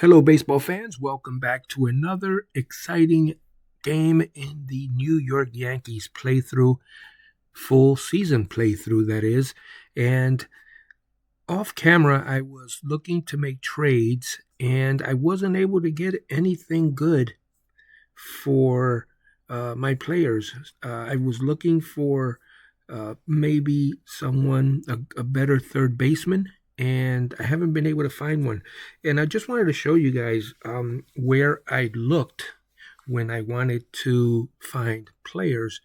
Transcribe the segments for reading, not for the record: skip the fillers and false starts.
Hello, baseball fans. Welcome back to another exciting game in the New York Yankees playthrough, full season playthrough, that is. And off camera, I was looking to make trades, and I wasn't able to get anything good for my players. I was looking for maybe someone, a better third baseman, and I haven't been able to find one. And I just wanted to show you guys where I looked when I wanted to find players.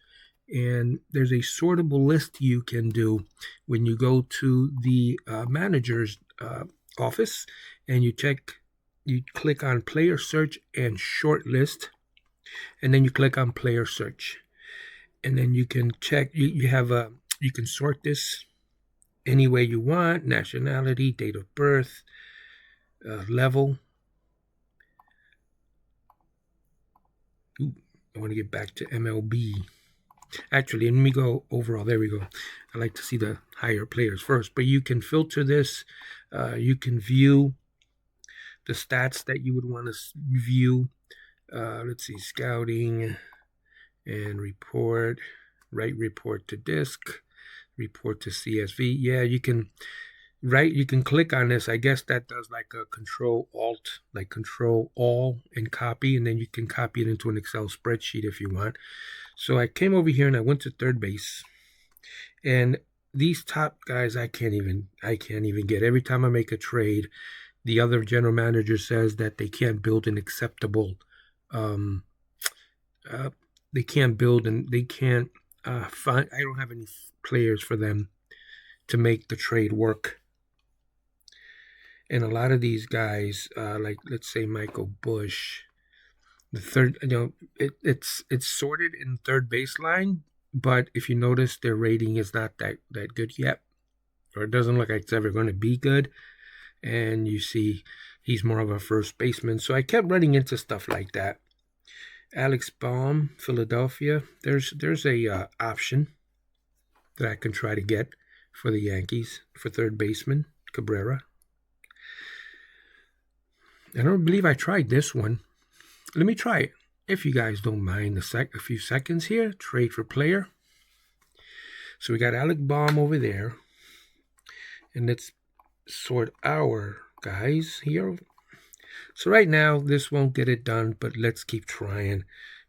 And there's a sortable list you can do when you go to the manager's office and you click on player search and short list, and then you click on player search. And then you can check, you can sort this any way you want: nationality, date of birth, level. Ooh, I want to get back to MLB. Actually, let me go overall. There we go. I like to see the higher players first, but you can filter this. You can view the stats that you would want to view. Let's see, scouting and report, write report to disk, report to CSV. Yeah, you can click on this. I guess that does like a control alt, like control all and copy, and then you can copy it into an Excel spreadsheet if you want. So I came over here and I went to third base, and these top guys I can't even get. Every time I make a trade, the other general manager says that they can't build an acceptable they can't build and they can't find. I don't have any players for them to make the trade work. And a lot of these guys, like let's say Michael Bush, the third, it's sorted in third baseline, but if you notice, their rating is not that good yet, or it doesn't look like it's ever going to be good. And you see, he's more of a first baseman. So I kept running into stuff like that. Alex Baum, Philadelphia. There's a option that I can try to get for the Yankees for third baseman, Cabrera. I don't believe I tried this one. Let me try it, if you guys don't mind a few seconds here. Trade for player. So we got Alex Baum over there, and let's sort our guys here. So right now, this won't get it done, but let's keep trying.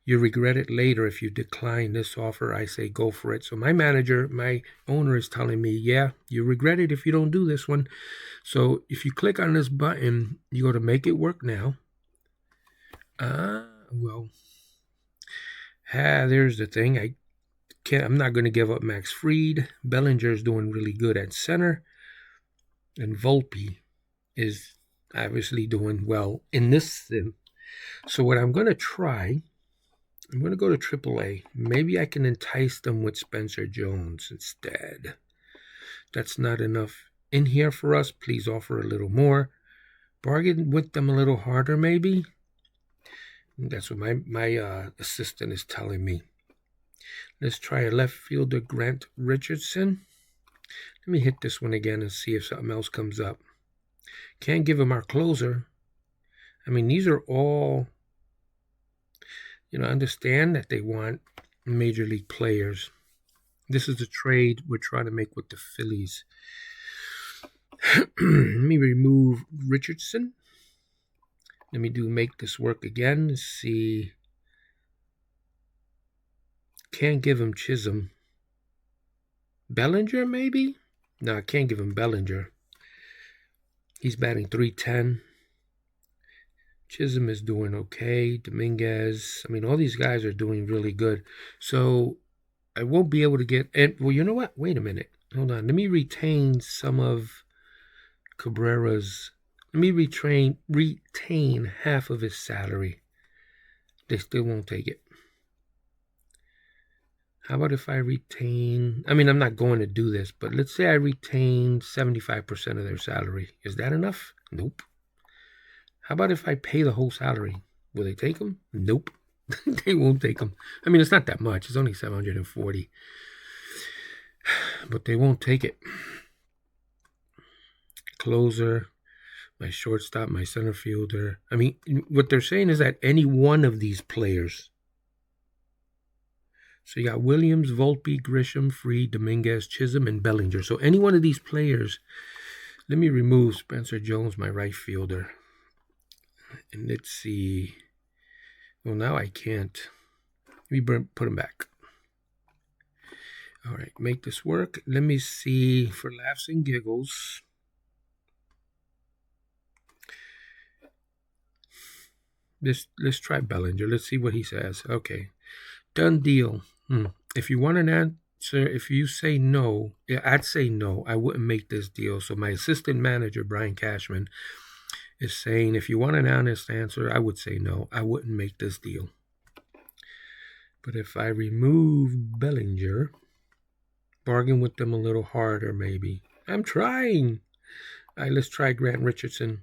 You regret it later if you decline this offer. I say go for it. So my owner is telling me, yeah, you regret it if you don't do this one. So if you click on this button, you go to make it work now. There's the thing. I'm not going to give up Max Fried. Bellinger's doing really good at center. And Volpe is obviously doing well in this sim. So what I'm going to try, I'm going to go to AAA. Maybe I can entice them with Spencer Jones instead. That's not enough in here for us. Please offer a little more. Bargain with them a little harder, maybe. That's what my assistant is telling me. Let's try a left fielder, Grant Richardson. Let me hit this one again and see if something else comes up. Can't give him our closer. I mean, these are all, understand that they want major league players. This is the trade we're trying to make with the Phillies. Let me remove Richardson. Let me make this work again. Let's see. Can't give him Chisholm. Bellinger, maybe? No, I can't give him Bellinger. He's batting .310. Chisholm is doing okay. Dominguez. I mean, all these guys are doing really good. So I won't be able to get... well, you know what? Wait a minute. Hold on. Let me retain some of Cabrera's... Let me retain half of his salary. They still won't take it. How about if I retain... I mean, I'm not going to do this, but let's say I retain 75% of their salary. Is that enough? Nope. How about if I pay the whole salary? Will they take them? Nope. They won't take them. I mean, it's not that much. It's only $740. But they won't take it. Closer. my shortstop, my center fielder. I mean, what they're saying is that any one of these players. So you got Williams, Volpe, Grisham, Freed, Dominguez, Chisholm, and Bellinger. So any one of these players. Let me remove Spencer Jones, my right fielder. And let's see. Well, now I can't. Let me put him back. All right, make this work. Let me see for laughs and giggles. Let's try Bellinger. Let's see what he says. Okay, done deal. If you want an answer, if you say no, I'd say no. I wouldn't make this deal. So my assistant manager, Brian Cashman, is saying if you want an honest answer, I would say no. I wouldn't make this deal. But if I remove Bellinger, bargain with them a little harder maybe. I'm trying. All right, let's try Grant Richardson.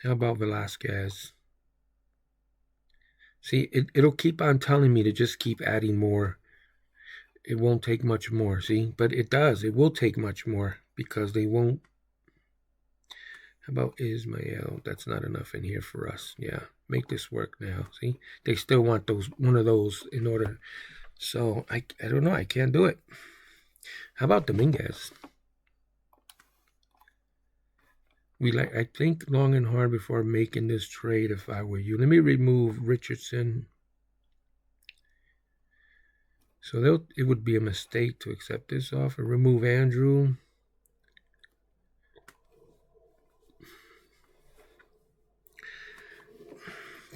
How about Velasquez? See, it'll keep on telling me to just keep adding more. It won't take much more, see? But it does. It will take much more because they won't. How about Ismael? That's not enough in here for us. Yeah, make this work now, see? They still want one of those in order. So, I don't know. I can't do it. How about Dominguez? I think long and hard before making this trade if I were you. Let me remove Richardson. So it would be a mistake to accept this offer. Remove Andrew.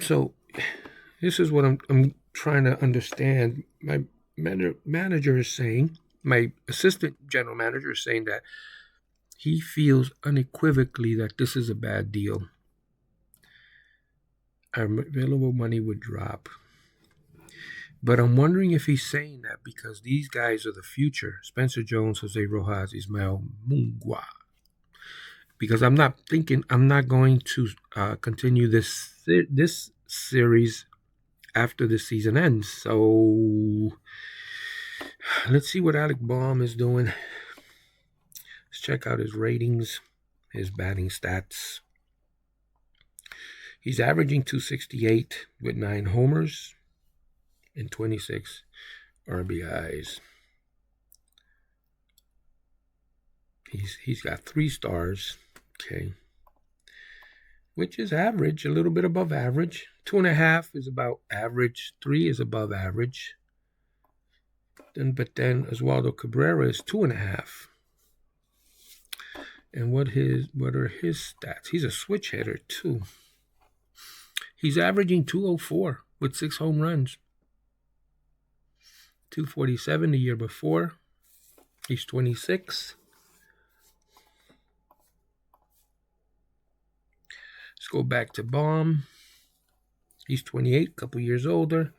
So this is what I'm trying to understand. My manager is saying, my assistant general manager is saying that he feels unequivocally that this is a bad deal. Our available money would drop. But I'm wondering if he's saying that because these guys are the future. Spencer Jones, Jose Rojas, Ismael Mungwa. Because I'm not going to continue this series after the season ends. So let's see what Alec Baum is doing. Let's check out his ratings, his batting stats. He's averaging 268 with 9 homers and 26 RBIs. He's got 3 stars, okay, which is average, a little bit above average. 2.5 is about average. 3 is above average. But then Oswaldo Cabrera is 2.5. And what are his stats? He's a switch hitter too. He's averaging 204 with 6 home runs. 247 the year before. He's 26. Let's go back to Baum. He's 28, a couple years older.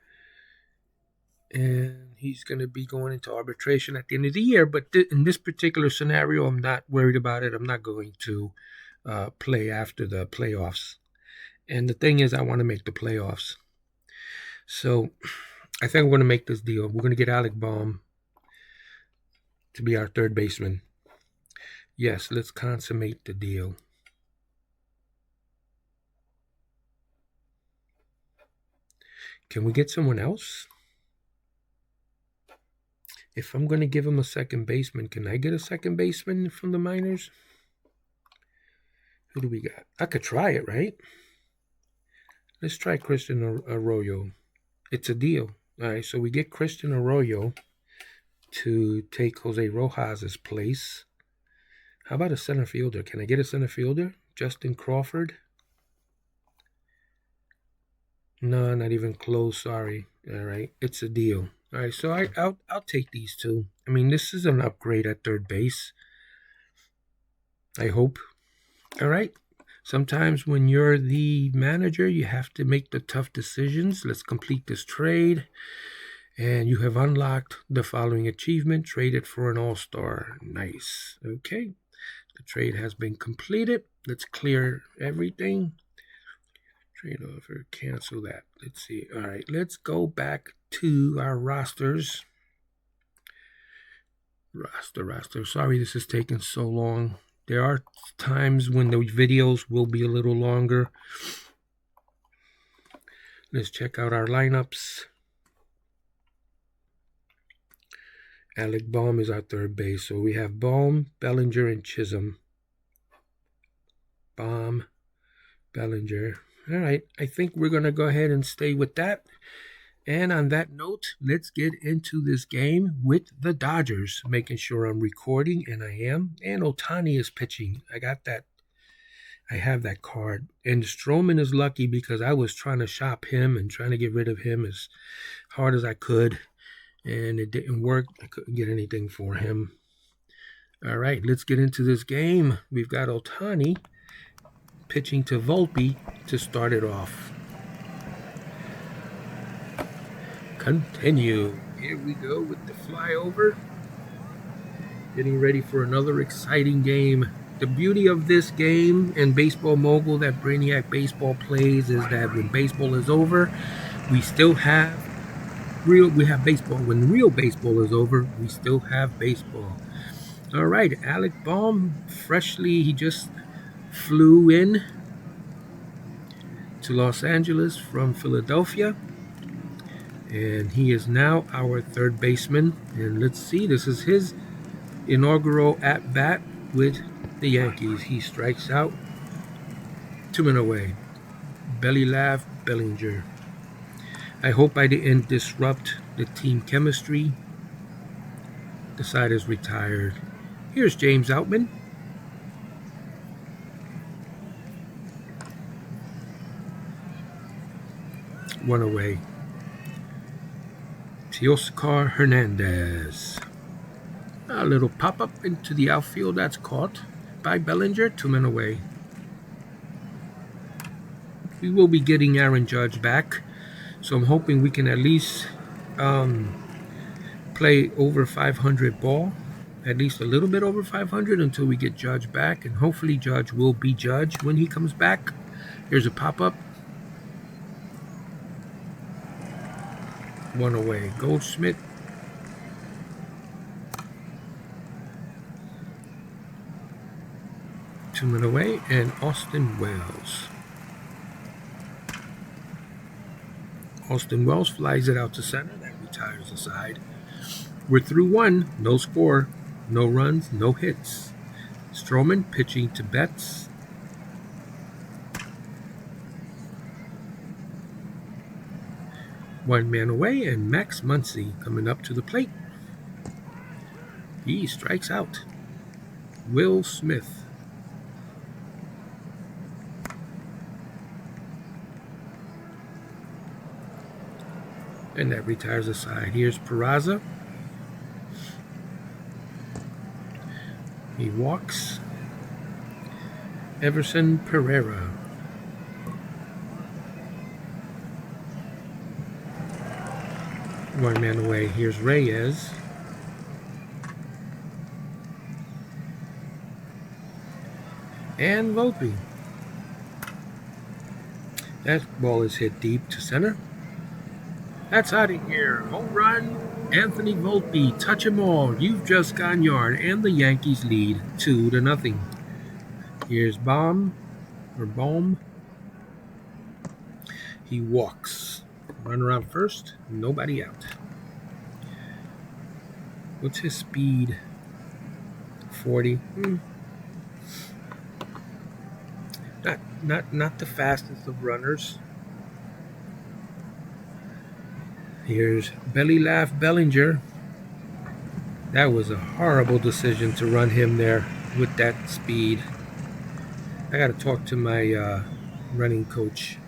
And he's going to be going into arbitration at the end of the year. But in this particular scenario, I'm not worried about it. I'm not going to play after the playoffs. And the thing is, I want to make the playoffs. So I think we're going to make this deal. We're going to get Alec Baum to be our third baseman. Yes, let's consummate the deal. Can we get someone else? If I'm going to give him a second baseman, can I get a second baseman from the minors? Who do we got? I could try it, right? Let's try Christian Arroyo. It's a deal. All right, so we get Christian Arroyo to take Jose Rojas' place. How about a center fielder? Can I get a center fielder? Justin Crawford? No, not even close. Sorry. All right, it's a deal. All right, so I'll take these two. I mean, this is an upgrade at third base. I hope. All right. Sometimes when you're the manager, you have to make the tough decisions. Let's complete this trade. And you have unlocked the following achievement. Traded for an all-star. Nice. Okay. The trade has been completed. Let's clear everything. Trade offer. Cancel that. Let's see. All right. Let's go back to our rosters. Roster. Sorry this is taking so long. There are times when the videos will be a little longer. Let's check out our lineups. Alec Bohm is our third base. So we have Bohm, Bellinger, and Chisholm. Bohm, Bellinger. All right, I think we're going to go ahead and stay with that. And on that note, let's get into this game with the Dodgers. Making sure I'm recording, and I am. And Ohtani is pitching. I got that. I have that card. And Stroman is lucky because I was trying to shop him and trying to get rid of him as hard as I could. And it didn't work. I couldn't get anything for him. All right, let's get into this game. We've got Ohtani pitching to Volpe to start it off. Continue. Here we go with the flyover. Getting ready for another exciting game. The beauty of this game and Baseball Mogul that Brainiac Baseball plays is that when baseball is over, we still have baseball. When real baseball is over, we still have baseball. All right, Alec Bohm, he just flew in to Los Angeles from Philadelphia. And he is now our third baseman. And let's see, this is his inaugural at-bat with the Yankees. He strikes out. 2 men away. Belly laugh, Bellinger. I hope I didn't disrupt the team chemistry. The side is retired. Here's James Outman. One away. Teoscar Hernandez. A little pop-up into the outfield. That's caught by Bellinger. 2 men away. We will be getting Aaron Judge back. So I'm hoping we can at least play over 500 ball. At least a little bit over 500 until we get Judge back. And hopefully Judge will be Judge when he comes back. Here's a pop-up. 1 away. Goldschmidt. Two men away. And Austin Wells. Austin Wells flies it out to center. That retires the side. We're through 1. No score. No runs. No hits. Stroman pitching to Betts. One man away, and Max Muncy coming up to the plate. He strikes out. Will Smith. And that retires the side. Here's Peraza. He walks. Everson Pereira. One man away. Here's Reyes. And Volpe. That ball is hit deep to center. That's out of here. Home run. Anthony Volpe. Touch 'em all. You've just gone yard. And the Yankees lead 2-0. Here's Bohm. He walks. Run around first. Nobody out. What's his speed? 40. Not the fastest of runners. Here's Belly Laugh Bellinger. That was a horrible decision to run him there with that speed. I got to talk to my running coach,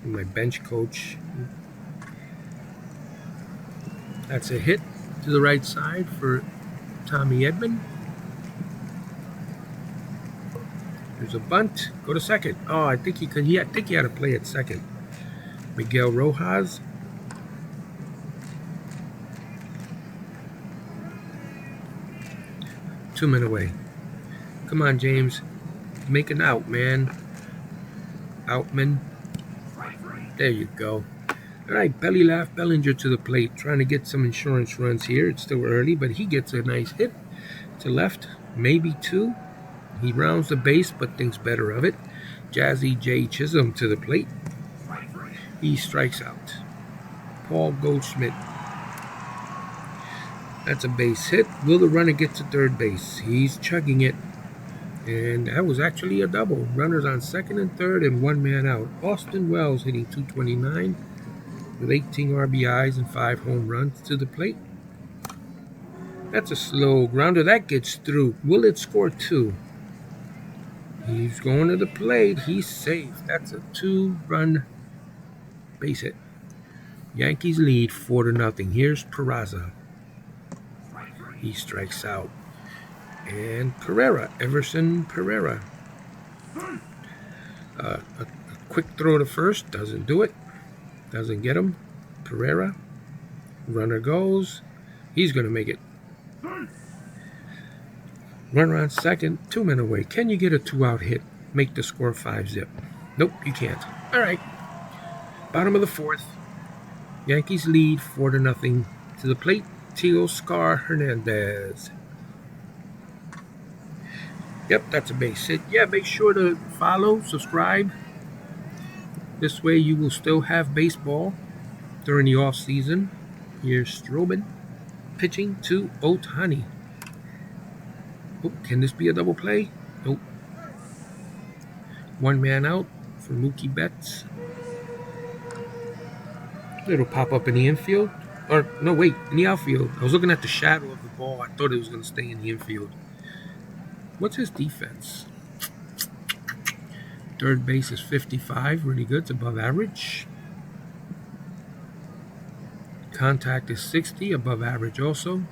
my bench coach. That's a hit to the right side for Tommy Edman. There's a bunt. Go to second. Oh, I think he had to play at second. Miguel Rojas. Two men away. Come on, James. Make an out, man. Outman. There you go. All right, Belly Laugh Bellinger to the plate. Trying to get some insurance runs here. It's still early, but he gets a nice hit to left. Maybe 2. He rounds the base but thinks better of it. Jazzy J. Chisholm to the plate. He strikes out. Paul Goldschmidt. That's a base hit. Will the runner get to third base? He's chugging it. And that was actually a double. Runners on second and third and one man out. Austin Wells hitting .229 with 18 RBIs and 5 home runs to the plate. That's a slow grounder. That gets through. Will it score 2? He's going to the plate. He's safe. That's a 2-run base hit. Yankees lead 4-0. Here's Peraza. He strikes out. And Pereira, Everson Pereira. A quick throw to first. Doesn't do it. Doesn't get him. Pereira. Runner goes. He's going to make it. Runner on second. 2 men away. Can you get a 2-out hit? Make the score 5-zip. Nope, you can't. All right. Bottom of the 4th. Yankees lead 4-0. To the plate, Teoscar Hernandez. Yep, that's a base hit. Yeah, make sure to follow, subscribe. This way you will still have baseball during the off season. Here's Stroman pitching to Ohtani. Oh, can this be a double play? Nope. 1 man out for Mookie Betts. It'll pop up in the infield. Or, no, wait, in the outfield. I was looking at the shadow of the ball. I thought it was going to stay in the infield. What's his defense? Third base is 55. Really good. It's above average. Contact is 60. Above average also.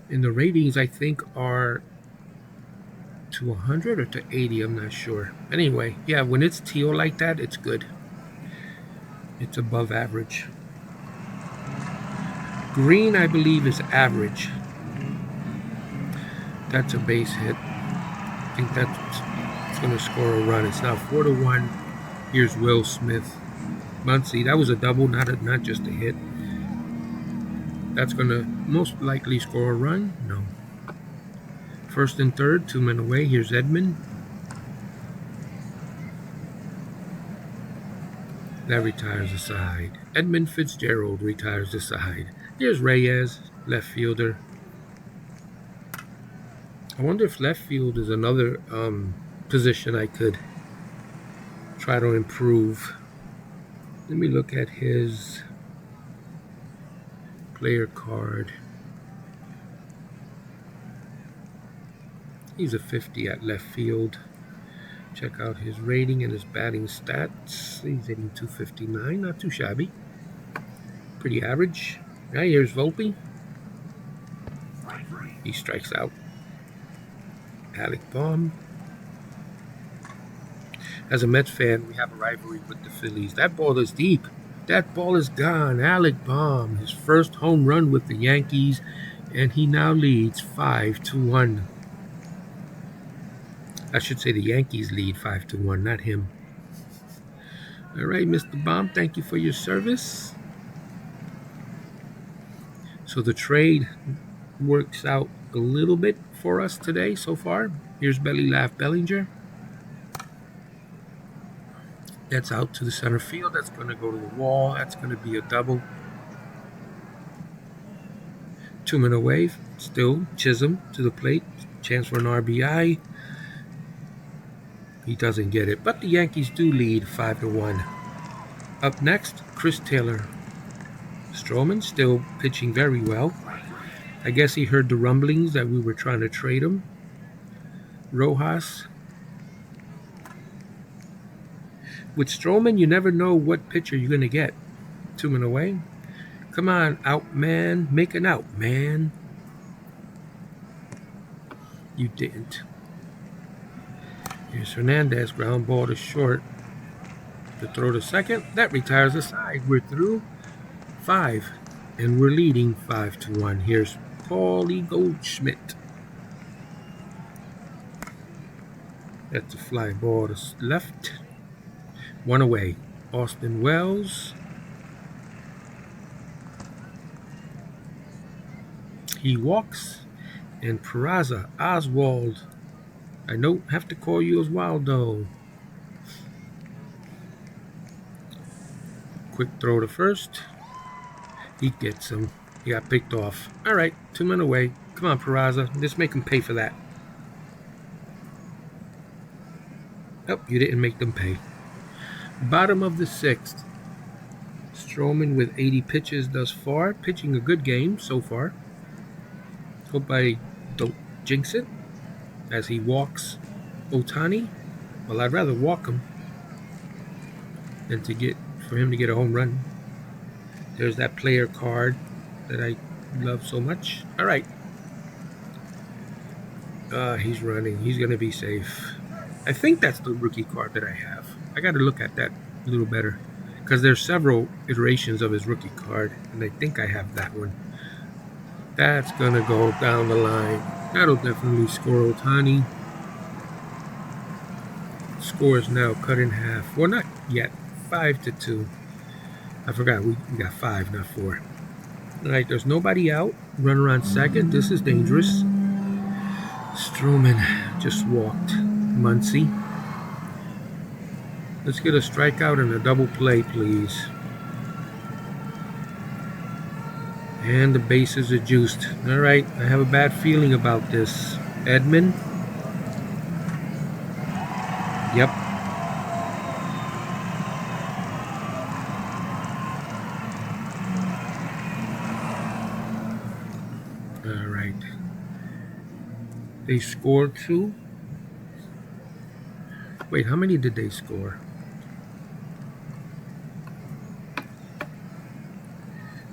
And the ratings, I think, are to 100 or to 80. I'm not sure. Anyway, yeah, when it's teal like that, it's good. It's above average. Green, I believe, is average. That's a base hit. I think that's going to score a run. It's now 4-1. Here's Will Smith. Muncy, that was a double, not just a hit. That's going to most likely score a run. No. First and third, 2 men away. Here's Edman. That retires the side. Edmund Fitzgerald retires the side. Here's Reyes, left fielder. I wonder if left field is another position I could try to improve. Let me look at his player card. He's a 50 at left field. Check out his rating and his batting stats. He's hitting .259, not too shabby. Pretty average. Now here's Volpe. He strikes out. Alec Baum. As a Mets fan, we have a rivalry with the Phillies. That ball is deep. That ball is gone. Alec Baum, his first home run with the Yankees, and he now leads 5-1. I should say the Yankees lead 5-1, not him. All right, Mr. Baum, thank you for your service. So the trade works out a little bit for us today so far. Here's Belly Laugh Bellinger. That's out to the center field. That's going to go to the wall. That's going to be a double. 2 men away. Still Chisholm to the plate. Chance for an RBI. He doesn't get it. But the Yankees do lead 5-1. Up next, Chris Taylor. Stroman still pitching very well. I guess he heard the rumblings that we were trying to trade him. Rojas. With Stroman, you never know what pitcher you're going to get. 2 men away. Come on, out man. Make an out, man. You didn't. Here's Hernandez. Ground ball to short. The throw to second. That retires the side. We're through 5. And we're leading 5-1. Here's Paulie Goldschmidt. That's a fly ball to left. 1 away. Austin Wells. He walks. And Peraza, Oswald. I don't have to call you Oswaldo. Quick throw to first. He gets him. He got picked off. All right, 2 men away. Come on, Peraza. Just make him pay for that. Oh, you didn't make them pay. Bottom of the 6th. Stroman with 80 pitches thus far. Pitching a good game so far. Hope I don't jinx it as he walks Ohtani. Well, I'd rather walk him than for him to get a home run. There's that player card that I love so much. All right. He's running. He's going to be safe. I think that's the rookie card that I have. I got to look at that a little better because there's several iterations of his rookie card, and I think I have that one. That's going to go down the line. That'll definitely score Ohtani. Score is now cut in half. Well, not yet. 5-2. I forgot we got 5, not 4. All right, there's nobody out. Runner on second. This is dangerous. Stroman just walked. Muncy. Let's get a strikeout and a double play, please. And the bases are juiced. All right, I have a bad feeling about this. Edman. Yep. All right. They scored 2. Wait, how many did they score?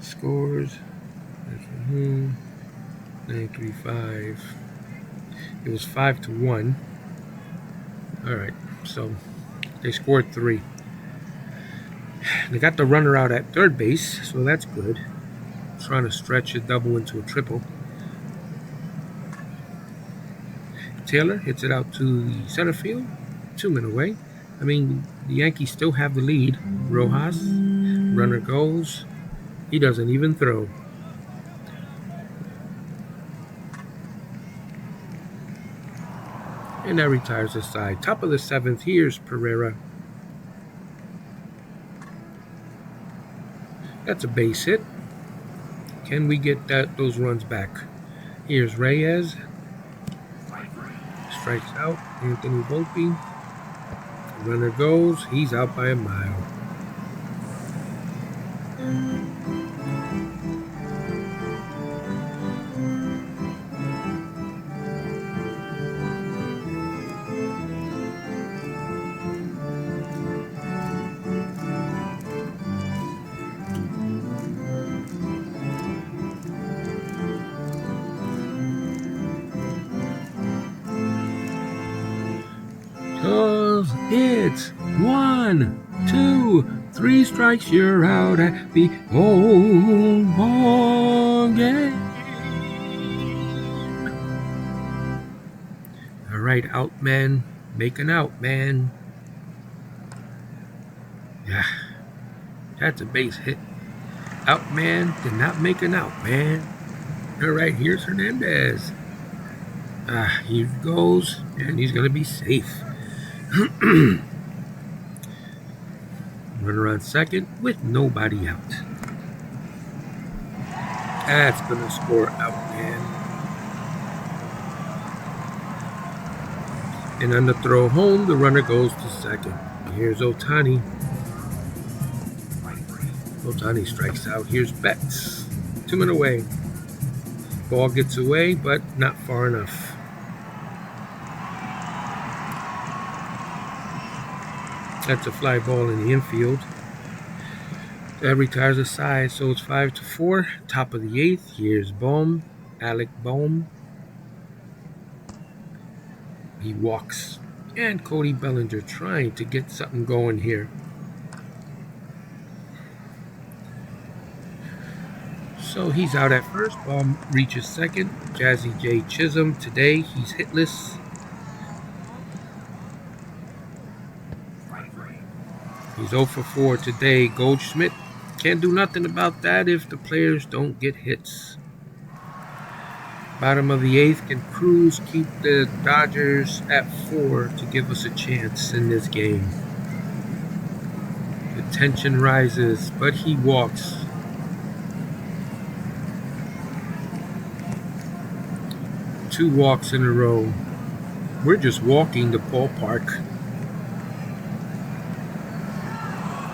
Scores. 9-3-5. It was 5-1. All right, so they scored 3. They got the runner out at third base, so that's good. Trying to stretch a double into a triple. Taylor hits it out to the center field. 2 men away. I mean, the Yankees still have the lead. Rojas, runner goes. He doesn't even throw. And that retires the side. Top of the 7th. Here's Pereira. That's a base hit. Can we get those runs back? Here's Reyes. Strikes out. Anthony Volpe. Runner goes. He's out by a mile. It's 1, 2, 3 strikes. You're out at the old ball game. All right, out man, making out man. Yeah, that's a base hit. Out man did not make an out man. All right, here's Hernandez. He goes, and he's gonna be safe. Runner on second with nobody out. That's gonna score out, man. And on the throw home, the runner goes to second. Here's Ohtani. Ohtani strikes out. Here's Betts. 2 men away. Ball gets away, but not far enough. That's a fly ball in the infield. That retires the side, so it's 5-4. Top of the 8th. Here's Bohm. Alec Bohm. He walks. And Cody Bellinger trying to get something going here. So he's out at first. Ball reaches second. Jazzy J. Chisholm. Today he's hitless. He's 0 for 4 today. Goldschmidt can't do nothing about that if the players don't get hits. Bottom of the 8th, can Cruz keep the Dodgers at 4 to give us a chance in this game? The tension rises, but he walks. Two walks in a row. We're just walking the ballpark.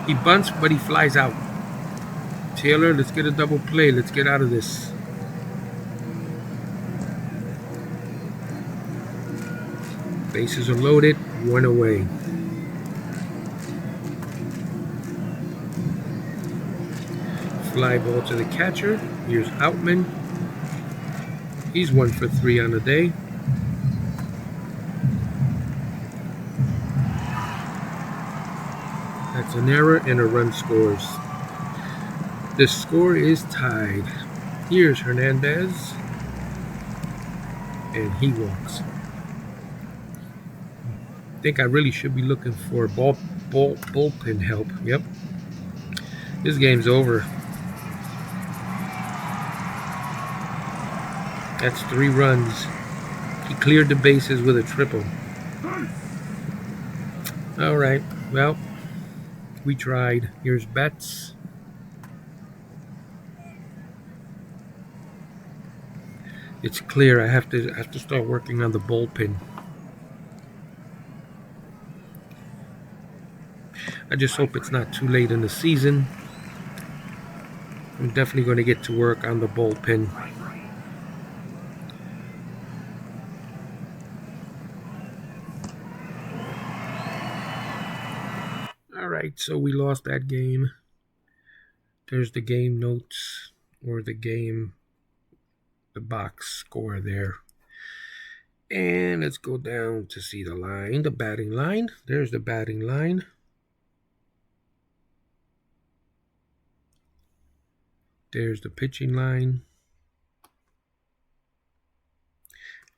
He bunts, but he flies out. Taylor, let's get a double play. Let's get out of this. Bases are loaded, one away. Fly ball to the catcher. Here's Outman. He's 1 for 3 on the day. That's an error and a run scores. The score is tied. Here's Hernandez. And he walks. I think I really should be looking for bullpen help. Yep. This game's over. That's 3 runs. He cleared the bases with a triple. All right. Well, we tried. Here's Betts. It's clear. I have to start working on the bullpen. I just hope it's not too late in the season. I'm definitely going to get to work on the bullpen. All right, so we lost that game. There's the game notes or the box score there. And let's go down to see the line, the batting line. There's the batting line. There's the pitching line.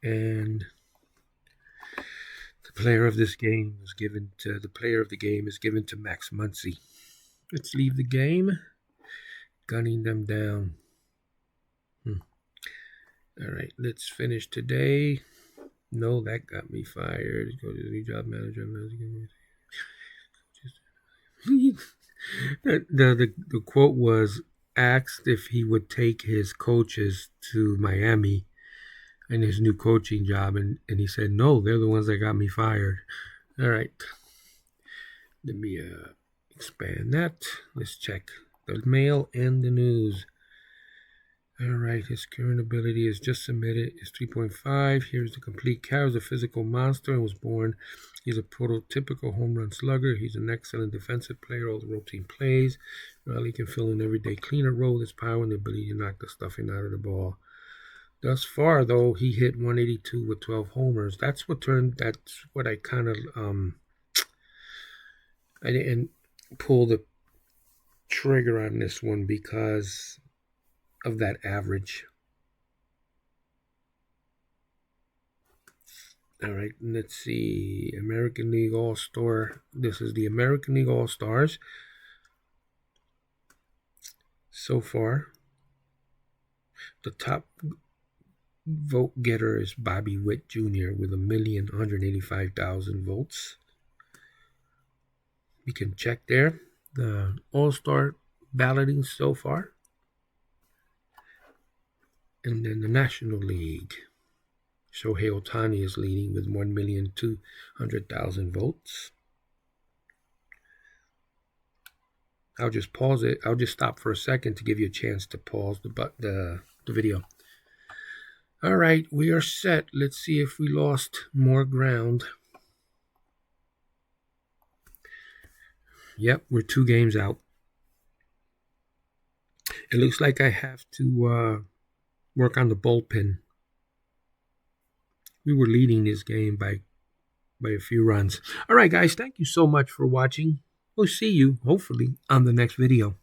And the player of this game is given to Max Muncy. Let's leave the game. Gunning them down. All right, let's finish today. No, that got me fired. Go to the new job manager. The quote was asked if he would take his coaches to Miami in his new coaching job, and he said no, they're the ones that got me fired. All right, let me expand that. Let's check the mail and the news. All right, his current ability is just submitted. It's 3.5. Here's the complete cow. He's a physical monster and was born. He's a prototypical home run slugger. He's an excellent defensive player. All the routine plays. Well, he can fill in everyday cleaner role. His power and the ability to knock the stuffing out of the ball. Thus far, though, he hit 182 with 12 homers. That's what I kind of I didn't pull the trigger on this one because of that average. All right, let's see. American League All-Star. This is the American League All-Stars. So far, the top vote getter is Bobby Witt Jr. with 1,185,000 votes. We can check there. The All-Star balloting so far. And then the National League. Shohei Ohtani is leading with 1,200,000 votes. I'll just pause it. I'll just stop for a second to give you a chance to pause the video. All right, we are set. Let's see if we lost more ground. Yep, we're 2 games out. It looks like I have to work on the bullpen. We were leading this game by a few runs. All right, guys, thank you so much for watching. We'll see you, hopefully, on the next video.